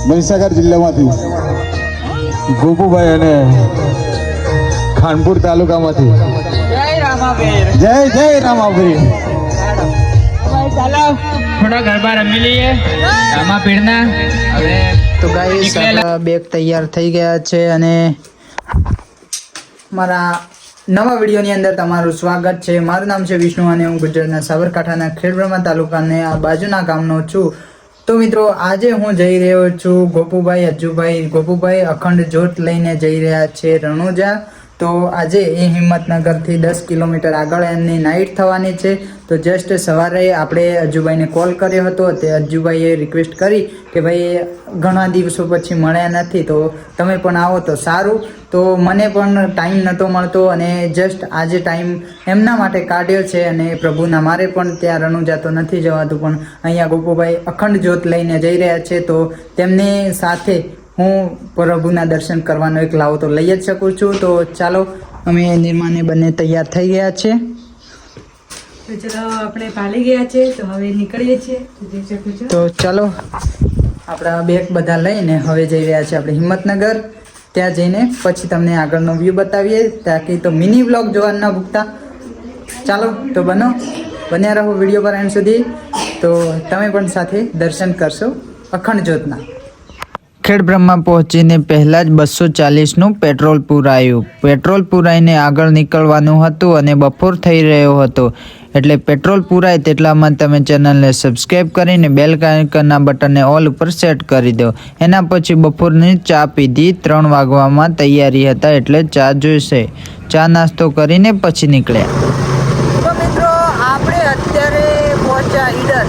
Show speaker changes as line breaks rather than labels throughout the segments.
મહીસાગર જિલ્લામાંથી ગોપુભાઈ અને ખાનપુર તાલુકામાંથી જય જય રામાવીર.
ચાલો થોડા ગરબા રમી લઈએ રામાપીરના. હવે
તો ગાઈસ આપણા બેગ તૈયાર થઈ ગયા છે અને મારા નવા વિડીયોની અંદર તમારું સ્વાગત છે. મારું નામ છે વિષ્ણુ અને હું ગુજરાતના સાબરકાંઠાના ખેડબ્રહ્મા તાલુકાને આ બાજુના ગામનો છું. તો મિત્રો આજે હું જઈ રહ્યો છું ગોપુભાઈ અખંડ જ્યોત લઈને જઈ રહ્યા છે રણુજા. તો આજે એ હિંમતનગરથી 10 કિલોમીટર આગળ એમની નાઇટ થવાની છે. તો જસ્ટ સવારે આપણે અજ્જુભાઈને કોલ કર્યો હતો. તે અજ્જુભાઈએ રિક્વેસ્ટ કરી કે ભાઈ ઘણા દિવસો પછી મળ્યા નથી, તો તમે પણ આવો તો સારું. તો મને પણ ટાઈમ નહોતો મળતો અને જસ્ટ આજે ટાઈમ એમના માટે કાઢ્યો છે. અને પ્રભુના મારે પણ ત્યાં રણુજા તો નથી જવાતું, પણ અહીંયા ગોપુભાઈ અખંડ જ્યોત લઈને જઈ રહ્યા છે. તો તેમની સાથે હું પ્રભુના દર્શન કરવાનો એક લાવો તો લઈ જ શકું છું. તો ચાલો, અમે નિર્માને બંને તૈયાર થઈ ગયા છે.
તો ચલો આપણે પાલી ગયા છે, તો હવે નીકળીએ છીએ. જોઈ શકો છો.
તો ચાલો આપણા બેગ બધા લઈને હવે જઈ રહ્યા છે આપણે હિંમતનગર. ત્યાં જઈને પછી તમને આગળનો વ્યૂ બતાવીએ. તાકી તો મિની વ્લોગ જોવા ન ભૂલતા. ચાલો તો બન્યા રહો વિડીયો પર એન્ડ સુધી. તો તમે પણ સાથે દર્શન કરશો અખંડ જ્યોતના. ખેડબ્રહ્મા પહોંચીને પહેલાં જ 240નું પેટ્રોલ પૂરાયું. પેટ્રોલ પૂરાઈને આગળ નીકળવાનું હતું અને બપોર થઈ રહ્યો હતો, એટલે પેટ્રોલ પૂરાય તેટલામાં તમે ચેનલને સબસ્ક્રાઈબ કરીને બેલ આઇકનના બટનને ઓલ ઉપર સેટ કરી દો. એના પછી બપોરની ચા પીધી. 3 વાગવામાં તૈયારી હતા એટલે ચા જોઈશે. ચા નાસ્તો કરીને પછી નીકળ્યા. તો મિત્રો આપણે અત્યારે પહોંચ્યા ઈડર.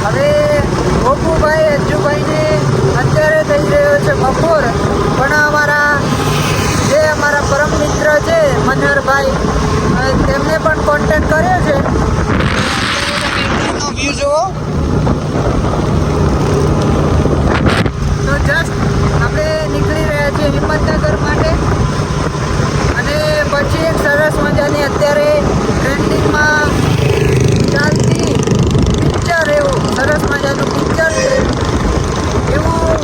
હવે ગોપુભાઈ અજ્જુભાઈને અત્યારે થઈ રહ્યો છે બપોર, પણ અમારા પરમ મિત્ર છે મનહરભાઈ, તેમને પણ કોન્ટેક્ટ કર્યો છે. વ્યૂ જુઓ. તો જસ્ટ આપણે નીકળી રહ્યા છીએ હિંમતનગર માટે. અને પછી એક સરસ મજાની અત્યારે ટ્રેન્ડિંગમાં ચાલતી પિક્ચર, એવું સરસ મજાનું પિક્ચર છે, એવું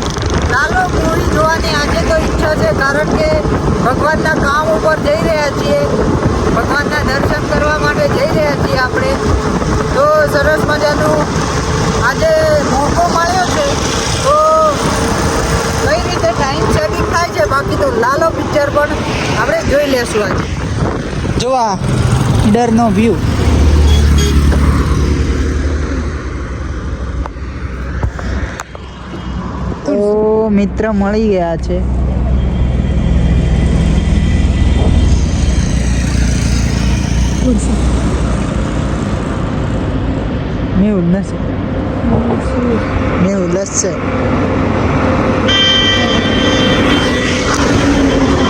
લાલો મૂવી જોવાની આજે તો ઈચ્છા છે. કારણ કે ભગવાનના કામ ઉપર જઈ રહ્યા છીએ, ભગવાનના દર્શન કરવા માટે જઈ રહ્યા છીએ આપણે. તો સરસ મજાનું આજે મોકો મળ્યો છે. તો કઈ રીતે ટાઈમ સેટિંગ થાય છે, બાકી તો લાલો પિક્ચર પણ આપણે જોઈ લેશું આજે. જો આ ઈડરનો વ્યૂ. તો મિત્ર મળી ગયા છે. મેહુલ છે.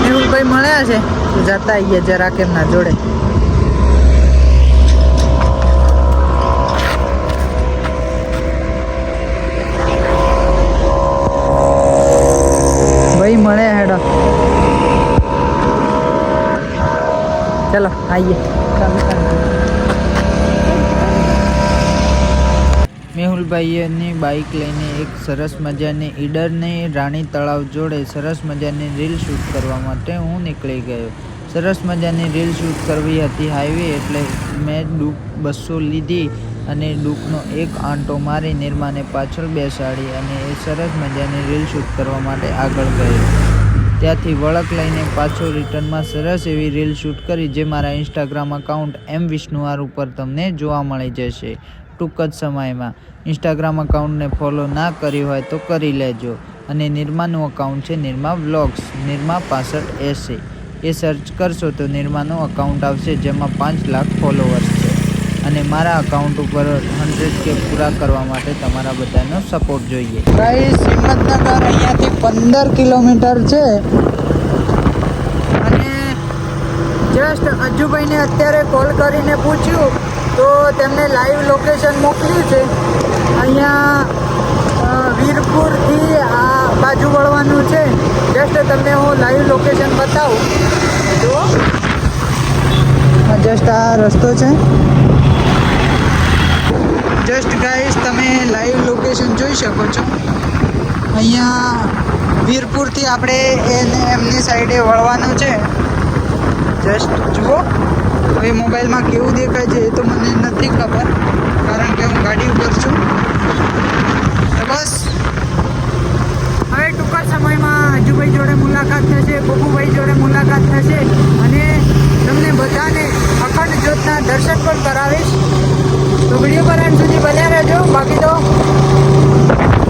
મેહુલભાઈ મળ્યા છે, તો જતા આવીએ જરાક એમના જોડે. ભાઈ મળ્યા હેડો. ચલો આવીએ. મેહુલભાઈની બાઇક લઈને એક સરસ મજાની ઈડરની રાણી તળાવ જોડે સરસ મજાની રીલ શૂટ કરવા માટે હું નીકળી ગયો. સરસ મજાની રીલ શૂટ કરવી હતી હાઈવે, એટલે મેં ડૂક 200 લીધી અને ડૂકનો એક આંટો મારી નિર્માને પાછળ બેસાડી અને એ સરસ મજાની રીલ શૂટ કરવા માટે આગળ ગયો. ત્યાંથી વળક લઈને પાછો રિટર્નમાં સરસ એવી રીલ શૂટ કરી, જે મારા ઇન્સ્ટાગ્રામ અકાઉન્ટ M_Vishnuar ઉપર તમને જોવા મળી જશે ટૂંક જ સમયમાં. ઇન્સ્ટાગ્રામ અકાઉન્ટને ફોલો ના કર્યું હોય તો કરી લેજો. અને નિર્માનું અકાઉન્ટ છે નિર્મા વ્લોગ્સ, નિર્મા 6580. એ સર્ચ કરશો તો નિર્માનું અકાઉન્ટ આવશે, જેમાં 5 લાખ ફોલોવર્સ છે. અને મારા અકાઉન્ટ ઉપર 100K પૂરા કરવા માટે તમારા બધાનો સપોર્ટ જોઈએ. ગાઈસ, હિંમતનગર અહીંયાથી 15 કિલોમીટર છે. અને જસ્ટ અજ્જુભાઈને અત્યારે કોલ કરીને પૂછ્યું તો તેમને લાઈવ લોકેશન મોકલ્યું છે. અહીંયા વીરપુરથી આ બાજુ વળવાનું છે. જસ્ટ તમને હું લાઈવ લોકેશન બતાવું. જુઓ, જસ્ટ આ રસ્તો છે. જસ્ટ ગાઈસ, તમે લાઈવ લોકેશન જોઈ શકો છો. અહીંયા વીરપુરથી આપણે એમની સાઈડે વળવાનું છે. જસ્ટ જુઓ. હવે મોબાઈલમાં કેવું દેખાય છે એ તો મને નથી ખબર, કારણ કે હું ગાડી ઉપર છું. તો બસ હવે ટૂંકા સમયમાં હજુભાઈ જોડે મુલાકાત થશે, ગોપુભાઈ જોડે મુલાકાત થશે અને તમને બધાને અખંડ જ્યોતના દર્શન પણ કરાવીશ. તો વિડીયો પર અંત સુધી બન્યા રહેજો. બાકી તો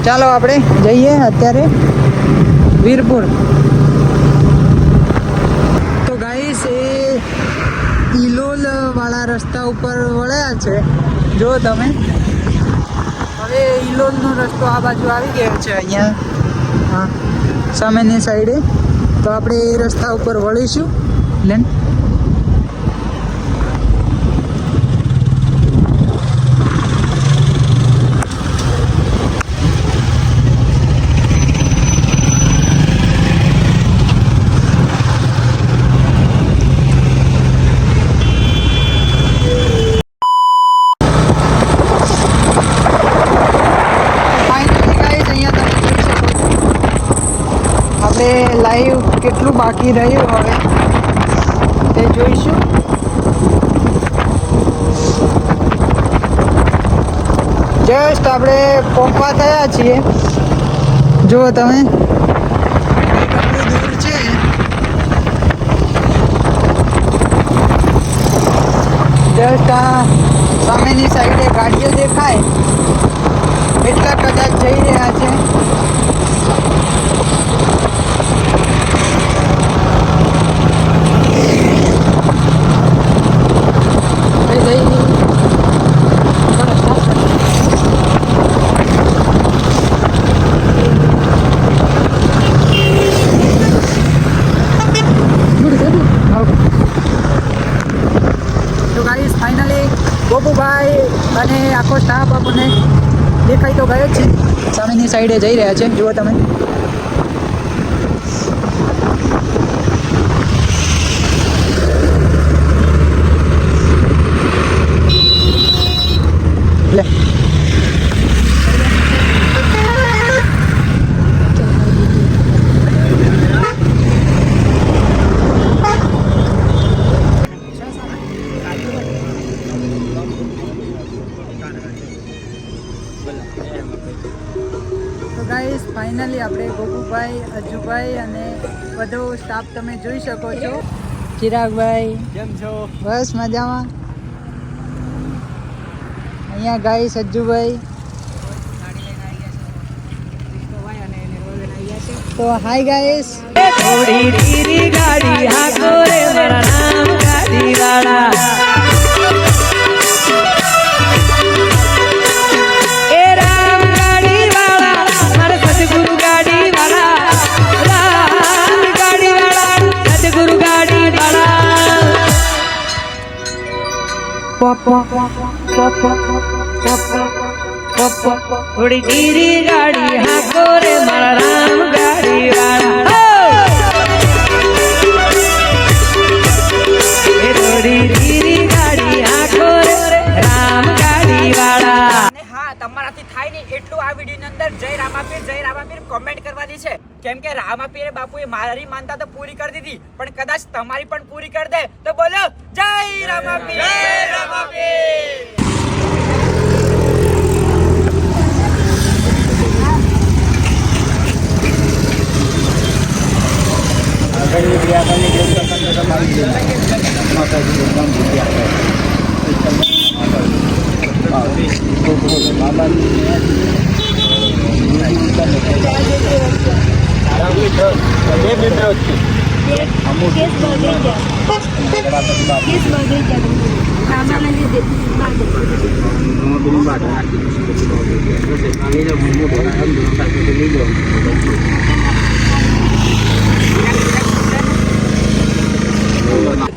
ચાલો આપણે જઈએ અત્યારે વીરપુર. તો ગાઈસ એ ઇલોલ વાળા રસ્તા ઉપર વળ્યા છે. જો તમે હવે ઇલોલનો રસ્તો આ બાજુ આવી ગયો છે અહીંયા, હા, સામેની સાઈડે. તો આપણે એ રસ્તા ઉપર વળીશું. લેન લાઈવ કેટલું બાકી રહ્યું હવે તે જોઈશું. જસ્ટ આપણે પહોંચવા થયા છીએ. જુઓ તમે કેટલું દૂર છે. જસ્ટ આ સામેની સાઈડે ગાડીઓ દેખાય એટલા કદાચ જઈ રહ્યા છે. ફાઇનલી ગોપુભાઈ અને આખો સ્ટાફ આપણને દેખાઈ તો ગયો જ છે. સામેની સાઈડે જઈ રહ્યા છે. જુઓ તમે લે ગાઈસ ફાઇનલી આપણે ગોપુભાઈ, અજુભાઈ અને બધો સ્ટાફ તમે જોઈ શકો છો. ચિરાગભાઈ
કેમ છો?
બસ મજામાં. અહીંયા ગાઈસ અજુભાઈ. તો હાય ગાઈસ.
થોડી ધીરી ગાડી હાકો રે મારા નામ ગાડી વાળા. એ રામ ગાડી વાળા મારા સદગુરુ ગાડી વાળા. રામ ગાડી વાળા સદગુરુ ગાડી વાળા. થોડી ધીરી ગાડી હાકો રે મારા રામ ગાડી વાળા. થોડી ધીરી ગાડી હાકો રે રામ ગાડી વાળા.
અને હા, તમારાથી થાય ને એટલું આ વિડીયોની અંદર જય રામાપીર કોમેન્ટ કરવાની છે. કેમ કે રામાપીરે બાપુએ મારી માનતા તો પૂરી કરી દીધી, પણ કદાચ તમારી પણ પૂરી કરી દે તો બોલો જય રામાપીર. જય રામાપીર.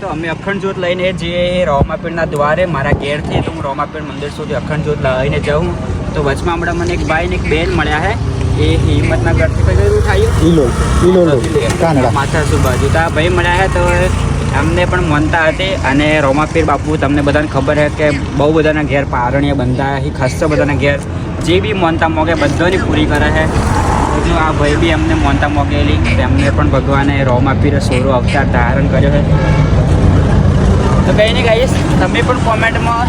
તો અમે અખંડ જ્યોત લઈને જઈએ રોમાપીરના દ્વારે. મારા ઘેરથી તો હું રોમાપીર મંદિર સુધી અખંડ જ્યોત લઈને જાઉં. તો વચમાં હમણાં મને એક ભાઈ ને એક બેન મળ્યા હે. એ હિંમતનગરથી કઈ કયું થાય માથાસુર બાજુ તો આ ભાઈ મળ્યા હે. તો અમને પણ માનતા હતી અને રોમાપીર બાપુ તમને બધાને ખબર છે કે બહુ બધાના ઘેર પારણીય બંધા એ ખાસ બધાના ઘેર જે બી માનતા મોગે બધાની પૂરી કરે છે. જો આ ભાઈ બી એમને મોનતા મોગેલી તેમને પણ ભગવાને રોમ આપી સોરો અવતાર ધારણ કર્યો છે. તો કંઈ નહીં ગાઈશ, તમે પણ કોમેન્ટમાં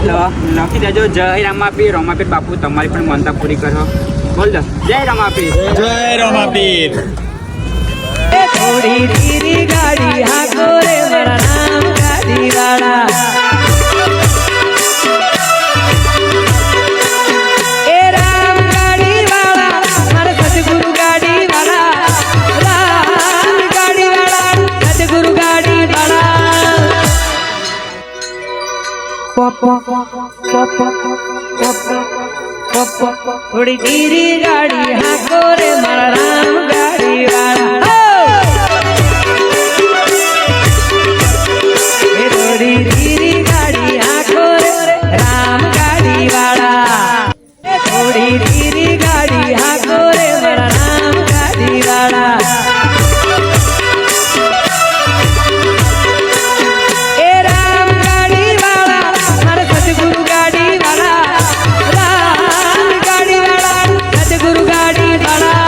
લખી દેજો જય રામાપીર રોમાપીર બાપુ તમારી પણ માનતા પૂરી કરો. બોલ દો જય રામાપીર.
જય રામાપીર.
એ થોડી ધીરી ગાડી હાકો રે મારા રામ ગાડી વાળા. એ રામ ગાડી વાળા મારા સદગુરુ ગાડી વાળા. રામ ગાડી વાળા સદગુરુ ગાડી વાળા. થોડી ધીરી ગાડી હાકો રે મારા રામ ગાડી વાળા. એ થોડી ધીરી ગાડી હાકો રે રામ ગાડી વાળા. એ થોડી ધીરી ગાડી હાકો રે મારા રામ ગાડી વાળા. એ રામ ગાડી વાળા મારા સદગુરુ ગાડી વાળા. રામ ગાડી વાળા સદગુરુ ગાડી વાળા.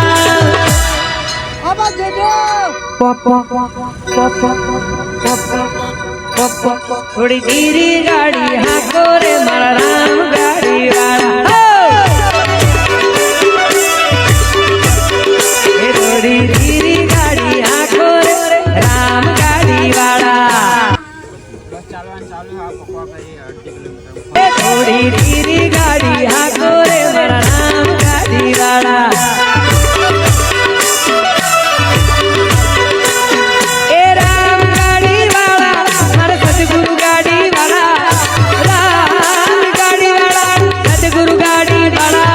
થોડી ધીરી ગાડી હાકો રે મારા રામ ગાડી વાળા. એ થોડી ધીરી ગાડી હાકો રે રામ ગાડી વાળા.
ચાલવાનું ચાલુ આ પકવા કરી 8 કિલોમીટર.
એ થોડી ધીરી ગાડી હાકો રે મારા રામ ગાડી વાળા. એ રામ ગાડી વાળા મારા સદગુરુ ગાડી વાળા. રામ ગાડી વાળા સદગુરુ ગાડી વાળા.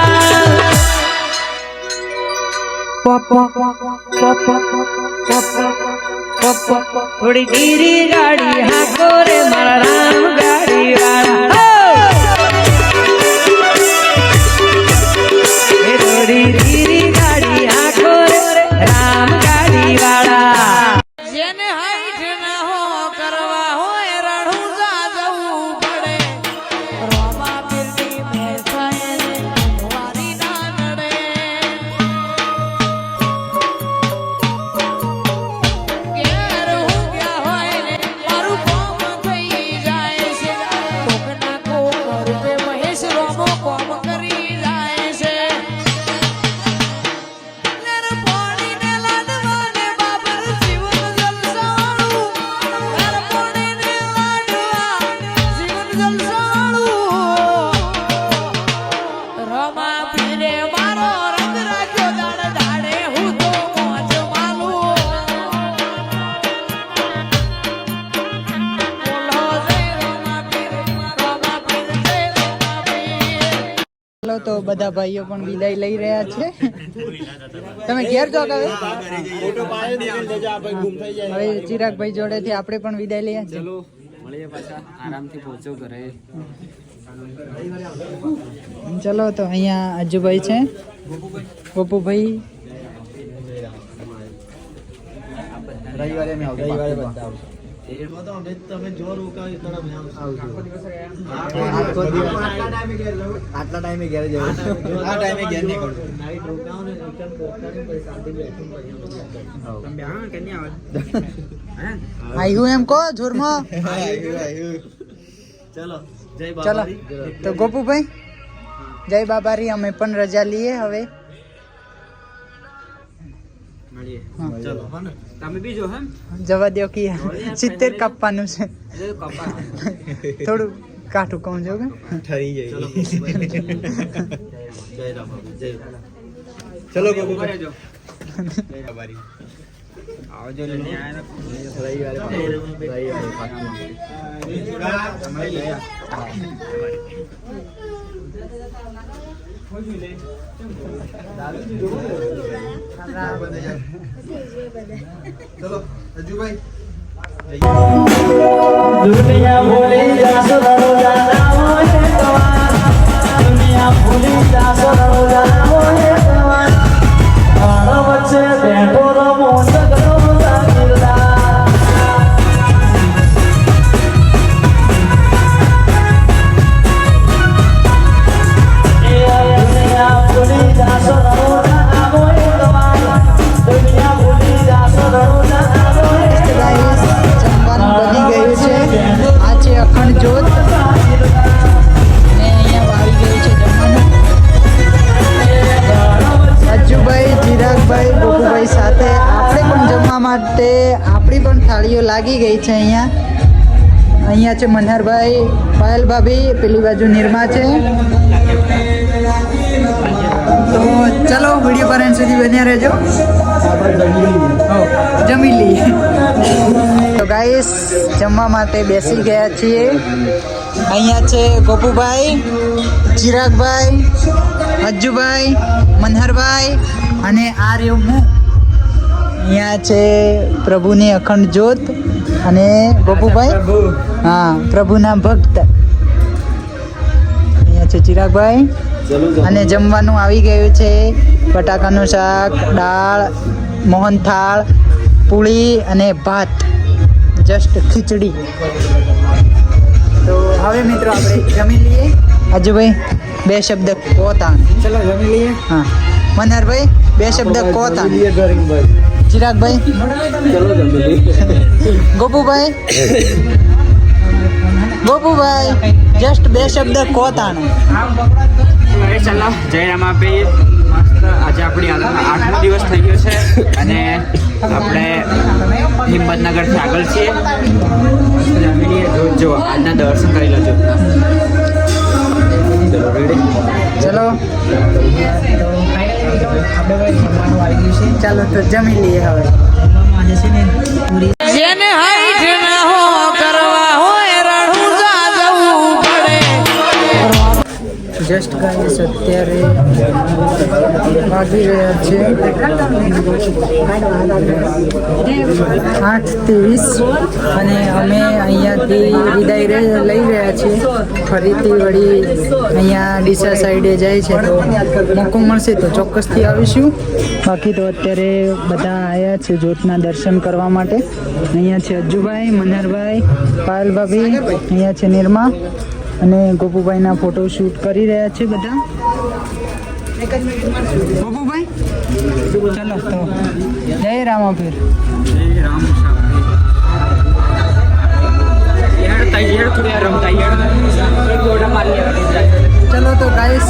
થોડી ધીરી ગાડી હાકો રે મારા રામ ગાડી વાળા. એ થોડી ધીરી ગાડી હાકો રે રામ ગાડી વાળા. જેને હાઈઠ ના હો કરવા હોય રણુજા જવું પડે. રોમા પીરની ભેંસાએ વારી ના નડે. ઘેર હું ગયા હોય ને મારું કોમ થઈ જાય છે. કોકના કોક રૂપે મહેશ રોમો કોમ કરી જાય છે. નર પોણીને લાડવાને બાબર જીવન જલસાળું. નર પોણીને લાડવા જીવન જલસાળું. રમા પીરે મારો રંગ રાખ્યો દાડ દાડે હું તો મોજ માલું. બોલો જય રમા પીર જય રમા પીર.
ચાલો તો બધા ભાઈઓ પણ વિદાય લઈ રહ્યા છે. તમે ઘેર જો હવે ચિરાગભાઈ જોડેથી આપણે પણ વિદાય લઈએ છીએ.
ચલો મળીએ પાછા, આરામથી પહોંચો ઘરે.
ચલો તો અહીંયા આજુભાઈ છે, ગોપુભાઈ.
રવિવારે અમે આવજો. આટલા ટાઈમે ઘેર જવું. આ ટાઈમે ઘેર નહીં કરવું.
આવ્યું એમ કહો જોરમાં.
ચલો જય
ચલો તો ગોપુભાઈ જય બાબારી. અમે પણ રજા લઈએ હવે.
મળીએ.
ચલો
તમે બી જો હે
જવા દો કે 70 કાપવાનું છે.
એટલે કપા
થોડું કાઠું કહું છો કે
ઠરી જાય. જય રામ જય. ચલો
ઉભા રહેજો.
બાબારી.
આવજો લઈને આયા
રવિવારે પાક્કું. ચલો અજુભાઈ.
દુનિયા ભૂલી જાશો રણુજા હોય તમાર. દુનિયા ભૂલી જાશો રણુજા હોય તમાર. મારા વચ્ચે બેઠો રમો સગરો સાગીરદાર. એ દુનિયા ભૂલી જાશો રણુજા હોય તમાર.
તાળીઓ લાગી ગઈ છે અહીંયા છે મનહરભાઈ, પાયલ ભાભી, પેલી બાજુ નિર્મા છે. તો ચલો વિડીયો પર એન્ડ સુધી બન્યા રહેજો. જમી લઈએ. તો ગાઈસ જમવા માટે બેસી ગયા છીએ. અહીંયા છે ગોપુભાઈ, ચિરાગભાઈ, અજ્જુભાઈ, મનહરભાઈ અને આ રહ્યો હું. અહીંયા છે પ્રભુની અખંડ જ્યોત અને ગોપુભાઈ, હા પ્રભુના ભક્ત. અહીંયા છે ચિરાગભાઈ અને જમવાનું આવી ગયું છે. બટાકાનું શાક, દાળ, મોહનથાળ, પૂરી અને ભાત, જસ્ટ ખીચડી. તો હવે મિત્રો આપણે જમી લઈએ. અજુભાઈ 2 શબ્દ કોતાન.
ચલો જમી લઈએ.
હા મનહરભાઈ 2 શબ્દ કોતાન. ચિરાગભાઈ,
ચલો જમી લઈએ.
ગોપુભાઈ જસ્ટ 2 શબ્દ કોતાન.
ચાલો જય રામાપીર. મસ્ત આજે આપણી 8મો દિવસ થઈ ગયો છે અને આપણે હિંમતનગરથી આગળ છીએ. જો આજના દર્શન કરી લેજો. ચલો રેડી.
ચલો ચાલો તો જમી લઈએ હવે.
જેને હાઈટ ના હો કરવા હોય રણુજા જવું પડે.
જસ્ટ ગાઈસ અત્યારે વાગી રહ્યા છે 8:30 અને અમે અહીંયાથી વિદાય લઈ રહ્યા છીએ. ફરીથી વળી અહીંયા ડીસા સાઈડે જાય છે તો મોકો મળશે તો ચોક્કસથી આવીશું. બાકી તો અત્યારે બધા આવ્યા છે જ્યોતના દર્શન કરવા માટે. અહીંયા છે અજ્જુભાઈ, મનહરભાઈ, પાયલ ભાભી, અહીંયા છે નિર્મા અને ગોપુભાઈના ફોટો શૂટ કરી રહ્યા છે બધા. ગોપુભાઈ ચલો તો જય રામાપીર. ચલો તો ગાઈસ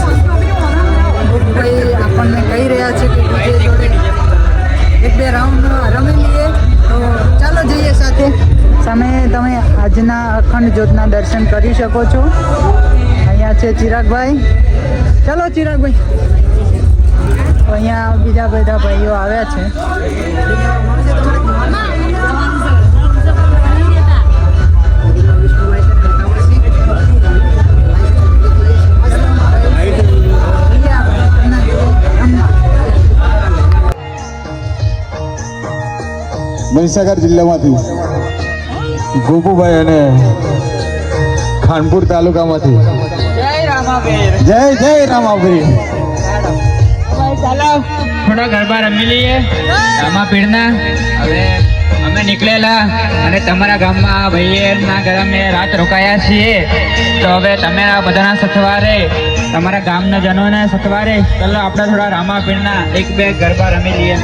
ગોપુભાઈ આપણને કહી રહ્યા છે કે DJ જોડે 1-2 રાઉન્ડ રમી લઈએ. તો ચાલો જઈએ સાથે. સામે તમે આજના અખંડ જ્યોતના દર્શન કરી શકો છો. અહીંયા છે ચિરાગભાઈ. ચલો ચિરાગભાઈ. તો અહીંયા બીજા બધા ભાઈઓ આવ્યા છે.
મહીસાગર જિલ્લામાંથી ગોપુભાઈ અને ખાનપુર તાલુકામાંથી જય રામાપીર.
ચાલો થોડા ગરબા રમી લઈએ રામાપીરના. હવે અમે નીકળેલા અને તમારા ગામમાં ભાઈના ઘરે અમે રાત રોકાયા છીએ. તો હવે તમે બધાના સથવારે તમારા ગામના જનોને સથવારે ચાલો આપણે થોડા રામાપીરના 1-2 ગરબા રમી લઈએ.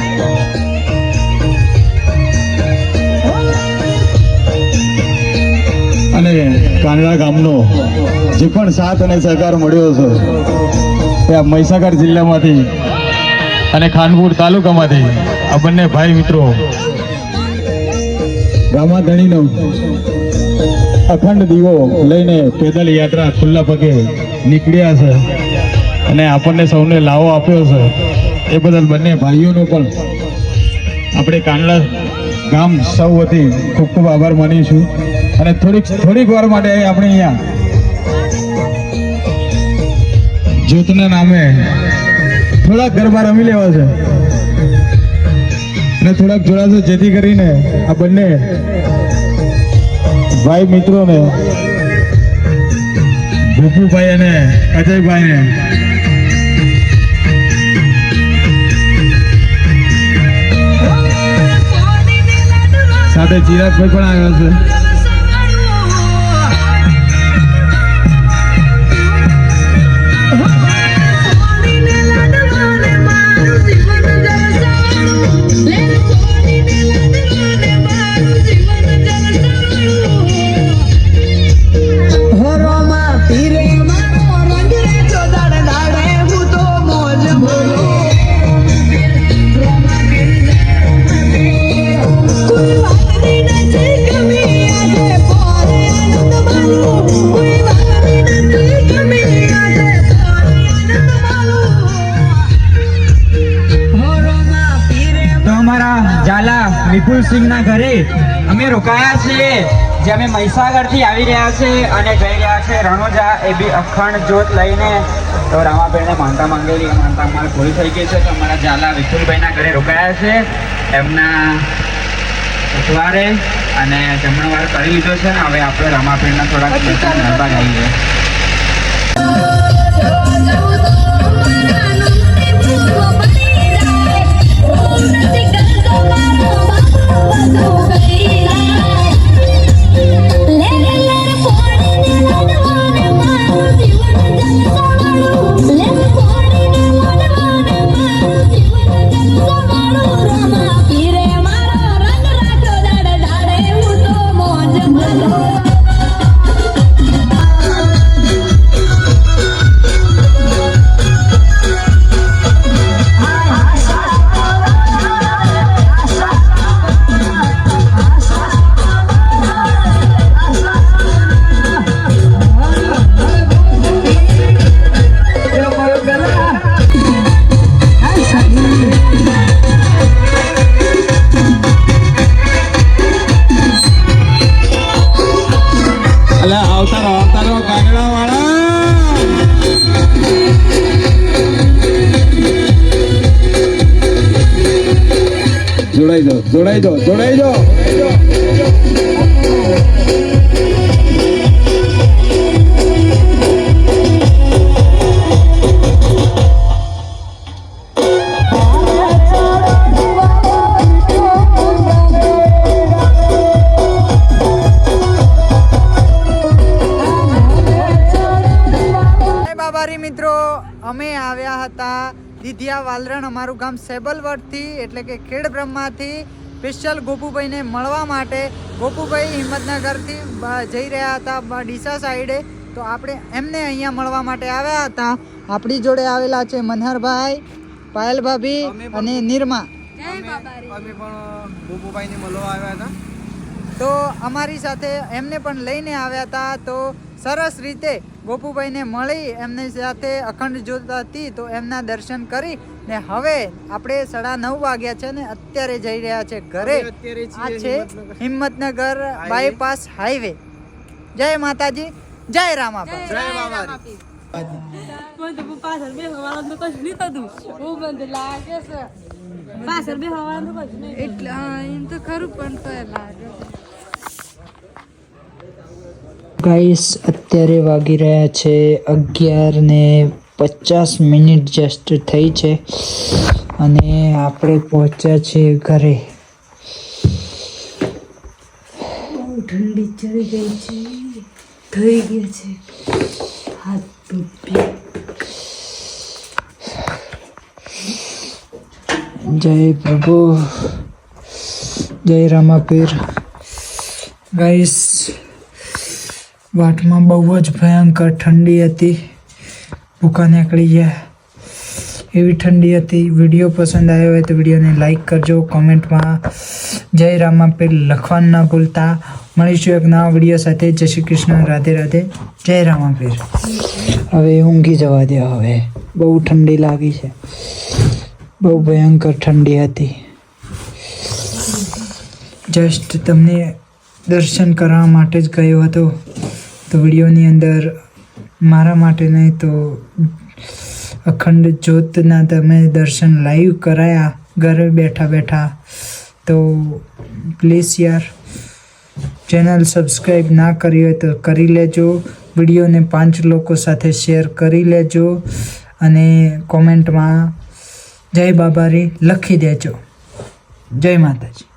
અને કાંગડા ગામનો જે પણ સાથ અને સહકાર મળ્યો છે એ આ મહીસાગર જિલ્લામાંથી અને ખાનપુર તાલુકામાંથી આ બંને ભાઈ મિત્રો રામાધણીનો અખંડ દીવો લઈને પેદલ યાત્રા ખુલ્લા પગે નીકળ્યા છે અને આપણને સૌને લાવો આપ્યો છે. એ બદલ બંને ભાઈઓનો પણ આપણે કાંગડા ગામ સૌ વતી ખૂબ ખૂબ આભાર માનીશું. અને થોડીક વાર માટે આપણે અહીંયા જ્યોતના નામે થોડાક ગરબા રમી લેવા છે અને થોડાક જોડાશે જેથી કરીને આ બંને ભાઈ મિત્રોને ગોપુભાઈ અને અજયભાઈને સાથે ચિરાગભાઈ પણ આવ્યા છે.
Thank you.
વિપુલસિંહના ઘરે અમે રોકાયા છીએ, જે અમે મહીસાગરથી આવી રહ્યા છે અને જઈ રહ્યા છે રણોજા, એ બી અખંડ જ્યોત લઈને. તો રામાબેનને માનતા માંગેલી માનતા અમારે પૂરી થઈ ગઈ છે. તો અમારા ઝાલા વિપુલભાઈના ઘરે રોકાયા છે, એમના સસવારે, અને જમણવાર કરી લીધો છે. હવે આપણે રામાબેનના થોડાક નરબા ગાઈએ.
જોડાઈ દો.
બાબારી મિત્રો, અમે આવ્યા હતા દીધિયા વાલરણ, અમારું ગામ સેબલવડથી એટલે કે ખેડ બ્રહ્માથી, સ્પેશિયલ ગોપુભાઈને મળવા માટે. ગોપુભાઈ હિંમતનગરથી જઈ રહ્યા હતા ડીસા સાઈડે, તો આપણે એમને અહીંયા મળવા માટે આવ્યા હતા. આપણી જોડે આવેલા છે મનહરભાઈ, પાયલ ભાભી અને નિરમા.
અમે પણ ગોપુભાઈને મળવા આવ્યા હતા.
તો અમારી સાથે એમને પણ લઈને આવ્યા હતા. તો સરસ રીતે ગોપુભાઈને મળી, એમની સાથે અખંડ જ્યોત હતી, તો એમના દર્શન કરી ને હવે આપણે 9:30 વાગ્યા છે ને અત્યારે જઈ રહ્યા છે ઘરે. આ છે હિંમતનગર બાયપાસ હાઈવે. જય માતાજી, જય રામાપા.
જય બાબારી.
પાછળ બે હવાળા તો કશું નહીં થતું. બહુ બંધ લાગે છે. પાછળ બે હવાળા તો કશું નહીં. એટલે એમ તો ખરું પણ તો લાગે.
ગાઈસ, અત્યારે વાગી રહ્યા છે 11:50 જસ્ટ થઈ છે અને આપણે પહોંચ્યા છીએ ઘરે.
બહુ ઠંડી ચડી ગઈ છે, થઈ ગયા છે હાથ પગ.
જય પ્રભુ, જય રામાપીર. ગાઈસ, વાટમાં બહુ જ ભયંકર ઠંડી હતી, ભૂકા નીકળી ગયા એવી ઠંડી હતી. વિડીયો પસંદ આવ્યો હોય તો વિડીયોને લાઈક કરજો, કોમેન્ટમાં જય રામાપીર લખવાનું ના ભૂલતા. મળીશું એક નવા વિડીયો સાથે. જય શ્રી કૃષ્ણ, રાધે રાધે, જય રામાપીર. હવે ઊંઘી જવા દો, હવે બહુ ઠંડી લાગી છે, બહુ ભયંકર ઠંડી હતી. જસ્ટ તમને દર્શન કરવા માટે જ ગયો હતો, તો વિડીયોની અંદર મારા માટે નહીં તો અખંડ જ્યોતના તમે દર્શન લાઈવ કરાયા ઘરે બેઠા બેઠા. તો પ્લીઝ યાર, ચેનલ સબસ્ક્રાઈબ ના કરી હોય તો કરી લેજો, વિડીયોને 5 લોકો સાથે શેર કરી લેજો અને કોમેન્ટમાં જય બાબારી લખી દેજો. જય માતાજી.